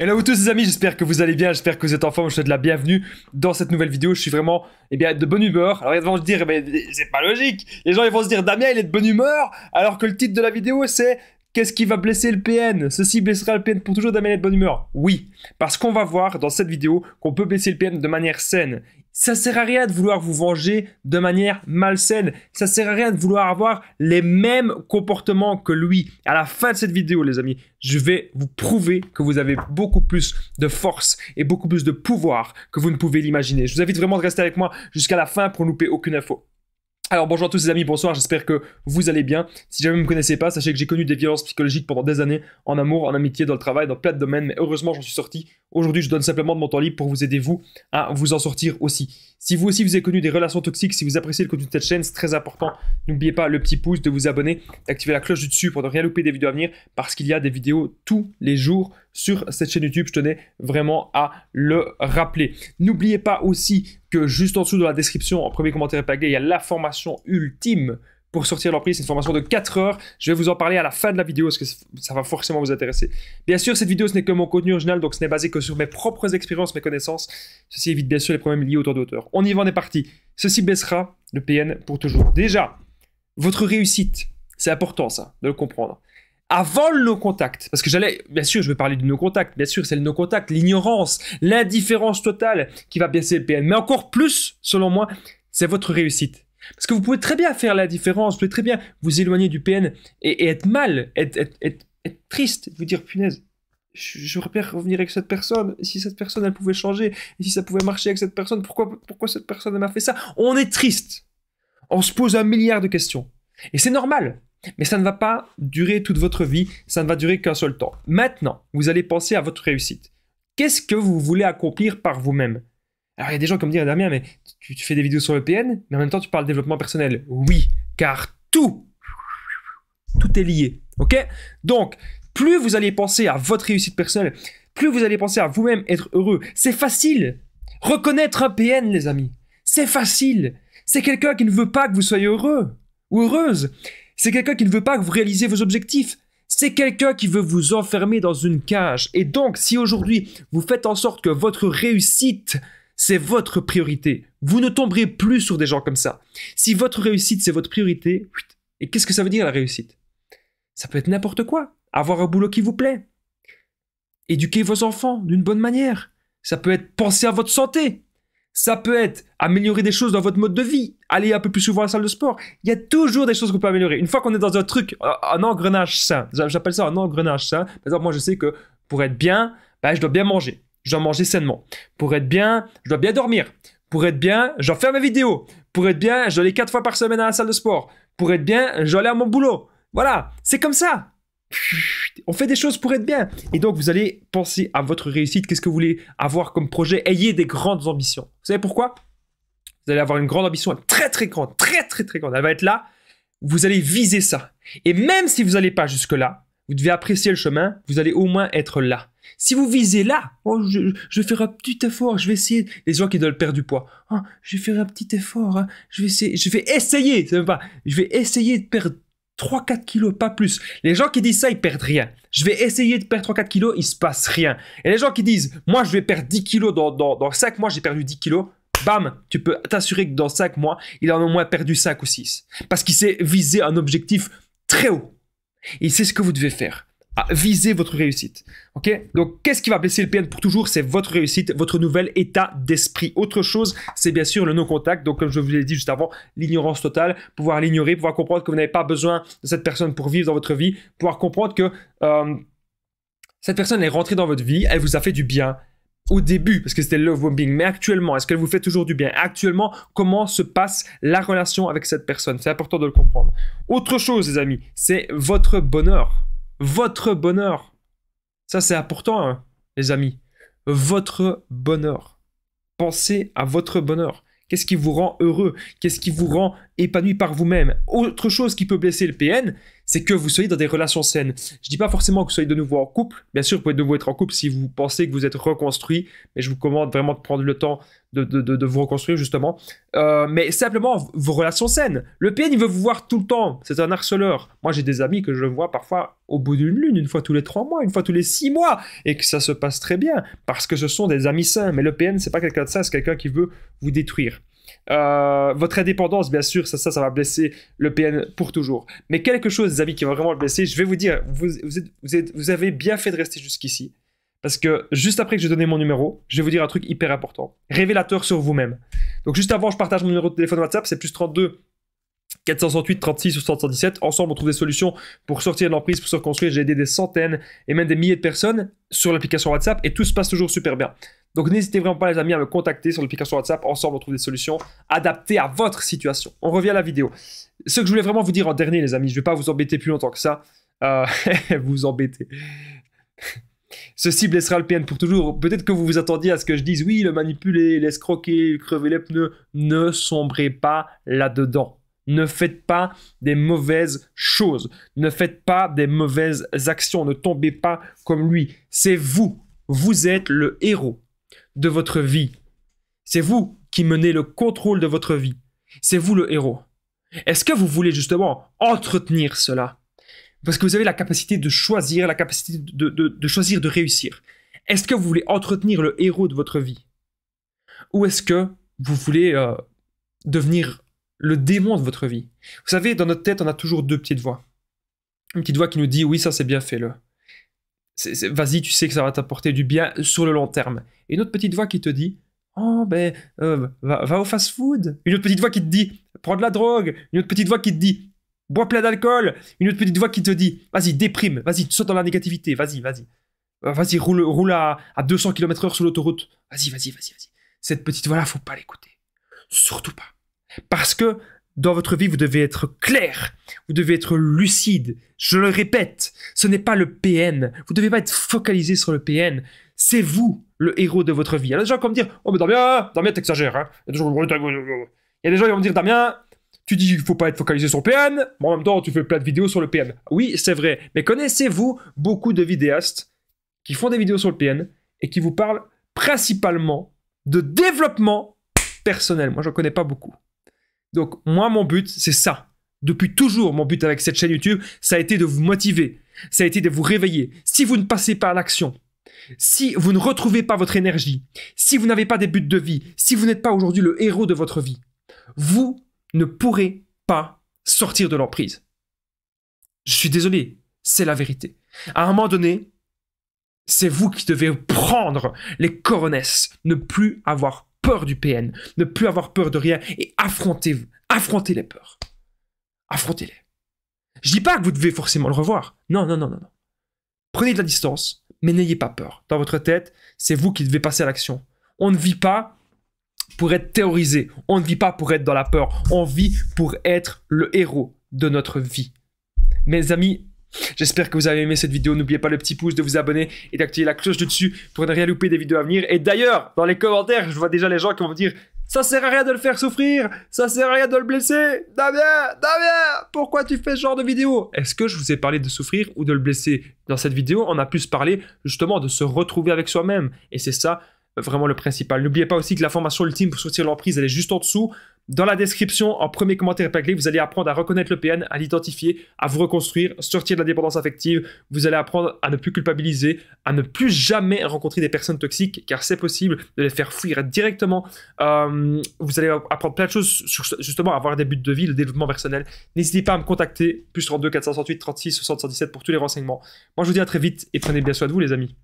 Hello à vous tous les amis, j'espère que vous allez bien, j'espère que vous êtes en forme, je vous souhaite la bienvenue dans cette nouvelle vidéo, je suis vraiment de bonne humeur. Alors ils vont se dire, c'est pas logique, les gens ils vont se dire Damien il est de bonne humeur, alors que le titre de la vidéo c'est qu'est-ce qui va blesser le PN? Ceci blessera le PN pour toujours, Damien est de bonne humeur. Oui, parce qu'on va voir dans cette vidéo qu'on peut blesser le PN de manière saine. Ça sert à rien de vouloir vous venger de manière malsaine. Ça sert à rien de vouloir avoir les mêmes comportements que lui. À la fin de cette vidéo, les amis, je vais vous prouver que vous avez beaucoup plus de force et beaucoup plus de pouvoir que vous ne pouvez l'imaginer. Je vous invite vraiment de rester avec moi jusqu'à la fin pour ne louper aucune info. Alors bonjour à tous les amis, bonsoir, j'espère que vous allez bien. Si jamais vous ne me connaissez pas, sachez que j'ai connu des violences psychologiques pendant des années, en amour, en amitié, dans le travail, dans plein de domaines, mais heureusement j'en suis sorti. Aujourd'hui je donne simplement de mon temps libre pour vous aider vous à vous en sortir aussi. Si vous aussi vous avez connu des relations toxiques, si vous appréciez le contenu de cette chaîne, c'est très important. N'oubliez pas le petit pouce, de vous abonner, d'activer la cloche du dessus pour ne rien louper des vidéos à venir, parce qu'il y a des vidéos tous les jours sur cette chaîne YouTube, je tenais vraiment à le rappeler. N'oubliez pas aussi que juste en dessous de la description, en premier commentaire épinglé, il y a la formation ultime pour sortir l'emprise. C'est une formation de 4 heures. Je vais vous en parler à la fin de la vidéo parce que ça va forcément vous intéresser. Bien sûr, cette vidéo, ce n'est que mon contenu original, donc ce n'est basé que sur mes propres expériences, mes connaissances. Ceci évite bien sûr les problèmes liés autour de hauteur. On y va, on est parti. Ceci baissera le PN pour toujours. Déjà, votre réussite, c'est important ça, de le comprendre. Avant le no-contact, parce que bien sûr, je vais parler du no-contact, bien sûr, c'est le no-contact, l'ignorance, l'indifférence totale qui va baisser le PN. Mais encore plus, selon moi, c'est votre réussite. Parce que vous pouvez très bien faire la différence, vous pouvez très bien vous éloigner du PN et être mal, être triste, vous dire punaise, j'aurais pu revenir avec cette personne, et si cette personne elle pouvait changer, et si ça pouvait marcher avec cette personne, pourquoi cette personne elle m'a fait ça? On est triste, on se pose un milliard de questions. Et c'est normal, mais ça ne va pas durer toute votre vie, ça ne va durer qu'un seul temps. Maintenant, vous allez penser à votre réussite. Qu'est-ce que vous voulez accomplir par vous-même? Alors, il y a des gens qui me disent, Damien, mais tu fais des vidéos sur le PN, mais en même temps, tu parles de développement personnel. Oui, car tout est lié, ok? Donc, plus vous allez penser à votre réussite personnelle, plus vous allez penser à vous-même être heureux. C'est facile. Reconnaître un PN, les amis, c'est facile. C'est quelqu'un qui ne veut pas que vous soyez heureux ou heureuse. C'est quelqu'un qui ne veut pas que vous réalisez vos objectifs. C'est quelqu'un qui veut vous enfermer dans une cage. Et donc, si aujourd'hui, vous faites en sorte que votre réussite c'est votre priorité, vous ne tomberez plus sur des gens comme ça. Si votre réussite, c'est votre priorité, et qu'est-ce que ça veut dire la réussite? Ça peut être n'importe quoi. Avoir un boulot qui vous plaît. Éduquer vos enfants d'une bonne manière. Ça peut être penser à votre santé. Ça peut être améliorer des choses dans votre mode de vie. Aller un peu plus souvent à la salle de sport. Il y a toujours des choses qu'on peut améliorer. Une fois qu'on est dans un truc, un engrenage sain, j'appelle ça un engrenage sain. Par exemple, moi je sais que pour être bien, je dois bien manger. Je dois manger sainement. Pour être bien, je dois bien dormir. Pour être bien, je dois faire mes vidéos. Pour être bien, je dois aller 4 fois par semaine à la salle de sport. Pour être bien, je dois aller à mon boulot. Voilà, c'est comme ça. On fait des choses pour être bien. Et donc, vous allez penser à votre réussite. Qu'est-ce que vous voulez avoir comme projet? Ayez des grandes ambitions. Vous savez pourquoi? Vous allez avoir une grande ambition, très très grande, très grande. Elle va être là. Vous allez viser ça. Et même si vous n'allez pas jusque-là, vous devez apprécier le chemin. Vous allez au moins être là. Si vous visez là, je vais faire un petit effort, je vais essayer. Les gens qui veulent perdre du poids, je vais faire un petit effort, je vais essayer, c'est même pas, je vais essayer de perdre 3-4 kilos, pas plus. Les gens qui disent ça, ils perdent rien. Je vais essayer de perdre 3-4 kilos, il se passe rien. Et les gens qui disent, moi je vais perdre 10 kilos dans 5 mois, j'ai perdu 10 kilos, bam, tu peux t'assurer que dans 5 mois, il en a au moins perdu 5 ou 6. Parce qu'il s'est visé un objectif très haut. Et c'est ce que vous devez faire. Visez votre réussite. Ok? Donc, qu'est-ce qui va blesser le PN pour toujours? C'est votre réussite, votre nouvel état d'esprit. Autre chose, c'est bien sûr le no-contact. Donc, comme je vous l'ai dit juste avant, l'ignorance totale, pouvoir l'ignorer, pouvoir comprendre que vous n'avez pas besoin de cette personne pour vivre dans votre vie, pouvoir comprendre que cette personne est rentrée dans votre vie, elle vous a fait du bien au début, parce que c'était le love bombing. Mais actuellement, est-ce qu'elle vous fait toujours du bien? Actuellement, comment se passe la relation avec cette personne? C'est important de le comprendre. Autre chose, les amis, c'est votre bonheur. Votre bonheur. Ça, c'est important, hein, les amis. Votre bonheur. Pensez à votre bonheur. Qu'est-ce qui vous rend heureux? Qu'est-ce qui vous rend épanoui par vous-même? Autre chose qui peut blesser le PN, c'est que vous soyez dans des relations saines. Je dis pas forcément que vous soyez de nouveau en couple. Bien sûr, vous pouvez de nouveau être en couple si vous pensez que vous êtes reconstruit, mais je vous recommande vraiment de prendre le temps de vous reconstruire, justement. Mais simplement, vos relations saines. Le PN, il veut vous voir tout le temps. C'est un harceleur. Moi, j'ai des amis que je vois parfois au bout d'une lune, une fois tous les 3 mois, une fois tous les 6 mois, et que ça se passe très bien, parce que ce sont des amis sains. Mais le PN, c'est pas quelqu'un de ça, c'est quelqu'un qui veut vous détruire. Votre indépendance, bien sûr, ça va blesser le PN pour toujours. Mais quelque chose, les amis, qui va vraiment le blesser, je vais vous dire, vous avez bien fait de rester jusqu'ici. Parce que juste après que j'ai donné mon numéro, je vais vous dire un truc hyper important. Révélateur sur vous-même. Donc juste avant, je partage mon numéro de téléphone WhatsApp, c'est plus 32 468 36 717. Ensemble, on trouve des solutions pour sortir de l'emprise, pour se reconstruire. J'ai aidé des centaines et même des milliers de personnes sur l'application WhatsApp et tout se passe toujours super bien. Donc n'hésitez vraiment pas, les amis, à me contacter sur l'application WhatsApp. Ensemble, on trouve des solutions adaptées à votre situation. On revient à la vidéo. Ce que je voulais vraiment vous dire en dernier, les amis, je ne vais pas vous embêter plus longtemps que ça. Vous embêter. Ceci blessera le PN pour toujours. Peut-être que vous vous attendiez à ce que je dise, oui, le manipuler, l'escroquer, crever les pneus. Ne sombrez pas là-dedans. Ne faites pas des mauvaises choses. Ne faites pas des mauvaises actions. Ne tombez pas comme lui. C'est vous. Vous êtes le héros de votre vie. C'est vous qui menez le contrôle de votre vie. C'est vous le héros. Est-ce que vous voulez justement entretenir cela? Parce que vous avez la capacité de choisir, la capacité de choisir de réussir. Est-ce que vous voulez entretenir le héros de votre vie? Ou est-ce que vous voulez devenir le démon de votre vie? Vous savez, dans notre tête, on a toujours 2 petites voix. Une petite voix qui nous dit, oui, ça c'est bien, fais-le. Vas-y, tu sais que ça va t'apporter du bien sur le long terme. Et une autre petite voix qui te dit, oh, ben, va au fast-food. Une autre petite voix qui te dit, prends de la drogue. Une autre petite voix qui te dit, bois plein d'alcool. Une autre petite voix qui te dit, vas-y, déprime, vas-y, saute dans la négativité, vas-y. Vas-y, roule à 200 km/h sur l'autoroute. Vas-y. Cette petite voix-là, faut pas l'écouter. Surtout pas. Parce que dans votre vie, vous devez être clair, vous devez être lucide. Je le répète, ce n'est pas le PN. Vous ne devez pas être focalisé sur le PN. C'est vous, le héros de votre vie. Il y a des gens qui vont me dire, oh mais Damien, t'exagères. Hein. Il y a des gens qui vont me dire, Damien, tu dis qu'il ne faut pas être focalisé sur le PN, mais en même temps, tu fais plein de vidéos sur le PN. Oui, c'est vrai. Mais connaissez-vous beaucoup de vidéastes qui font des vidéos sur le PN et qui vous parlent principalement de développement personnel? Moi, je ne connais pas beaucoup. Donc, moi, mon but, c'est ça. Depuis toujours, mon but avec cette chaîne YouTube, ça a été de vous motiver. Ça a été de vous réveiller. Si vous ne passez pas à l'action, si vous ne retrouvez pas votre énergie, si vous n'avez pas des buts de vie, si vous n'êtes pas aujourd'hui le héros de votre vie, vous ne pourrez pas sortir de l'emprise. Je suis désolé, c'est la vérité. À un moment donné, c'est vous qui devez prendre les coronesses, ne plus avoir peur du PN, ne plus avoir peur de rien et affrontez les peurs. Affrontez-les. Je dis pas que vous devez forcément le revoir. Non. Prenez de la distance, mais n'ayez pas peur. Dans votre tête, c'est vous qui devez passer à l'action. On ne vit pas pour être terrorisé. On ne vit pas pour être dans la peur. On vit pour être le héros de notre vie. Mes amis, j'espère que vous avez aimé cette vidéo. N'oubliez pas le petit pouce, de vous abonner et d'activer la cloche de dessus pour ne rien louper des vidéos à venir. Et d'ailleurs, dans les commentaires, je vois déjà les gens qui vont me dire « Ça sert à rien de le faire souffrir, ça sert à rien de le blesser. Damien, pourquoi tu fais ce genre de vidéo ?» Est-ce que je vous ai parlé de souffrir ou de le blesser? Dans cette vidéo, on a plus parlé justement de se retrouver avec soi-même. Et c'est ça vraiment le principal. N'oubliez pas aussi que la formation ultime pour sortir de l'emprise, elle est juste en dessous. Dans la description, en premier commentaire épinglé, vous allez apprendre à reconnaître le PN, à l'identifier, à vous reconstruire, sortir de la dépendance affective. Vous allez apprendre à ne plus culpabiliser, à ne plus jamais rencontrer des personnes toxiques, car c'est possible de les faire fuir directement. Vous allez apprendre plein de choses sur justement avoir des buts de vie, le développement personnel. N'hésitez pas à me contacter, plus 32 468 36 77 pour tous les renseignements. Moi, je vous dis à très vite et prenez bien soin de vous, les amis.